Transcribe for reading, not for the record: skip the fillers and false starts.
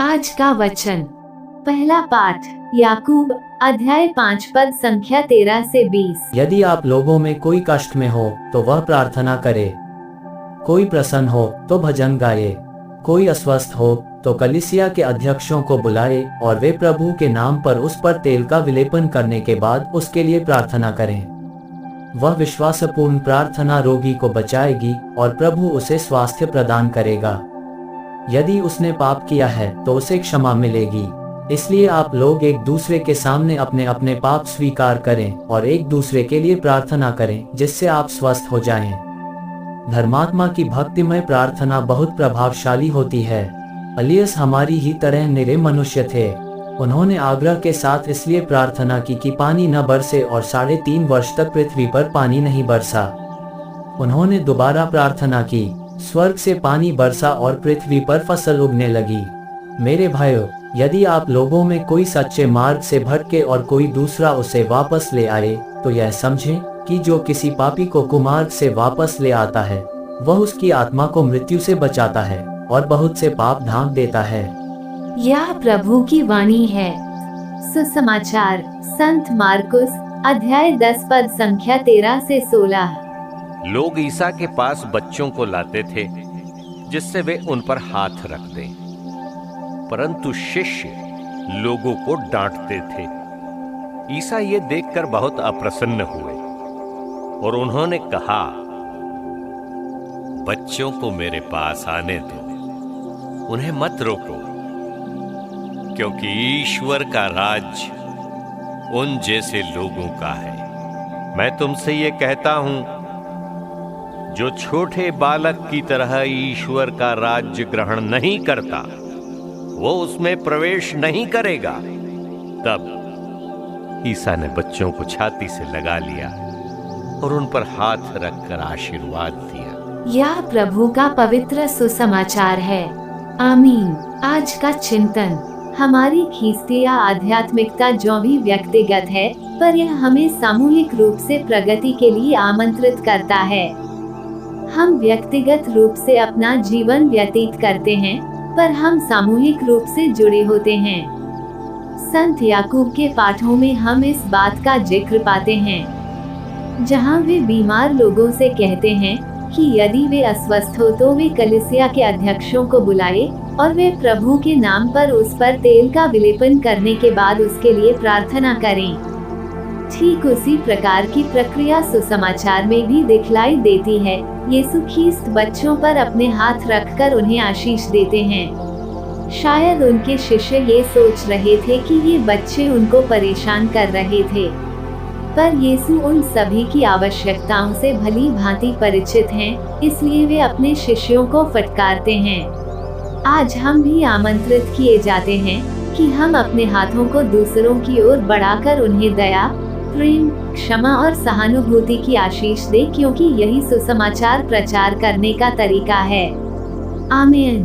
आज का वचन, पहला पाठ याकूब अध्याय 5 पद संख्या 13 से 20। यदि आप लोगों में कोई कष्ट में हो तो वह प्रार्थना करे, कोई प्रसन्न हो तो भजन गाए, कोई अस्वस्थ हो तो कलीसिया के अध्यक्षों को बुलाए और वे प्रभु के नाम पर उस पर तेल का विलेपन करने के बाद उसके लिए प्रार्थना करें। वह विश्वासपूर्ण प्रार्थना रोगी को बचाएगी और प्रभु उसे स्वास्थ्य प्रदान करेगा। यदि उसने पाप किया है तो उसे क्षमा मिलेगी। इसलिए आप लोग एक दूसरे के सामने अपने अपने पाप स्वीकार करें और एक दूसरे के लिए प्रार्थना करें जिससे आप स्वस्थ हो जाएं। धर्मात्मा की भक्तिमय प्रार्थना बहुत प्रभावशाली होती है। एलियस हमारी ही तरह निरे मनुष्य थे। उन्होंने आग्रह के साथ इसलिए प्रार्थना की कि पानी न बरसे और 3.5 वर्ष तक पृथ्वी पर पानी नहीं बरसा। उन्होंने दोबारा प्रार्थना की, स्वर्ग से पानी बरसा और पृथ्वी पर फसल उगने लगी। मेरे भाइयों, यदि आप लोगों में कोई सच्चे मार्ग से भटके और कोई दूसरा उसे वापस ले आए, तो यह समझें कि जो किसी पापी को कुमार्ग से वापस ले आता है वह उसकी आत्मा को मृत्यु से बचाता है और बहुत से पाप ढांक देता है। यह प्रभु की वाणी है। सुसमाचार संत मार्कुस अध्याय 10 पद संख्या 13 से 16। लोग ईसा के पास बच्चों को लाते थे जिससे वे उन पर हाथ रख दें, परंतु शिष्य लोगों को डांटते थे। ईसा ये देखकर बहुत अप्रसन्न हुए और उन्होंने कहा, बच्चों को मेरे पास आने दो, उन्हें मत रोको, क्योंकि ईश्वर का राज्य उन जैसे लोगों का है। मैं तुमसे ये कहता हूं, जो छोटे बालक की तरह ईश्वर का राज्य ग्रहण नहीं करता वो उसमें प्रवेश नहीं करेगा। तब ईसा ने बच्चों को छाती से लगा लिया और उन पर हाथ रखकर आशीर्वाद दिया। यह प्रभु का पवित्र सुसमाचार है। आमीन। आज का चिंतन, हमारी खींचती या आध्यात्मिकता जो भी व्यक्तिगत है, पर यह हमें सामूहिक रूप से प्रगति के लिए आमंत्रित करता है। हम व्यक्तिगत रूप से अपना जीवन व्यतीत करते हैं, पर हम सामूहिक रूप से जुड़े होते हैं। संत याकूब के पाठों में हम इस बात का जिक्र पाते हैं, जहां वे बीमार लोगों से कहते हैं कि यदि वे अस्वस्थ हो तो वे कलीसिया के अध्यक्षों को बुलाए और वे प्रभु के नाम पर उस पर तेल का विलेपन करने के बाद उसके लिए प्रार्थना करें। ठीक उसी प्रकार की प्रक्रिया सुसमाचार में भी दिखलाई देती है। यीशु ख्रीस्त बच्चों पर अपने हाथ रखकर उन्हें आशीष देते हैं। शायद उनके शिष्य ये सोच रहे थे कि ये बच्चे उनको परेशान कर रहे थे, पर यीशु उन सभी की आवश्यकताओं से भली भांति परिचित हैं, इसलिए वे अपने शिष्यों को फटकारते हैं। आज हम भी आमंत्रित किए जाते हैं कि हम अपने हाथों को दूसरों की ओर बढ़ाकर उन्हें दया, प्रेम, क्षमा और सहानुभूति की आशीष दे, क्योंकि यही सुसमाचार प्रचार करने का तरीका है। आमीन।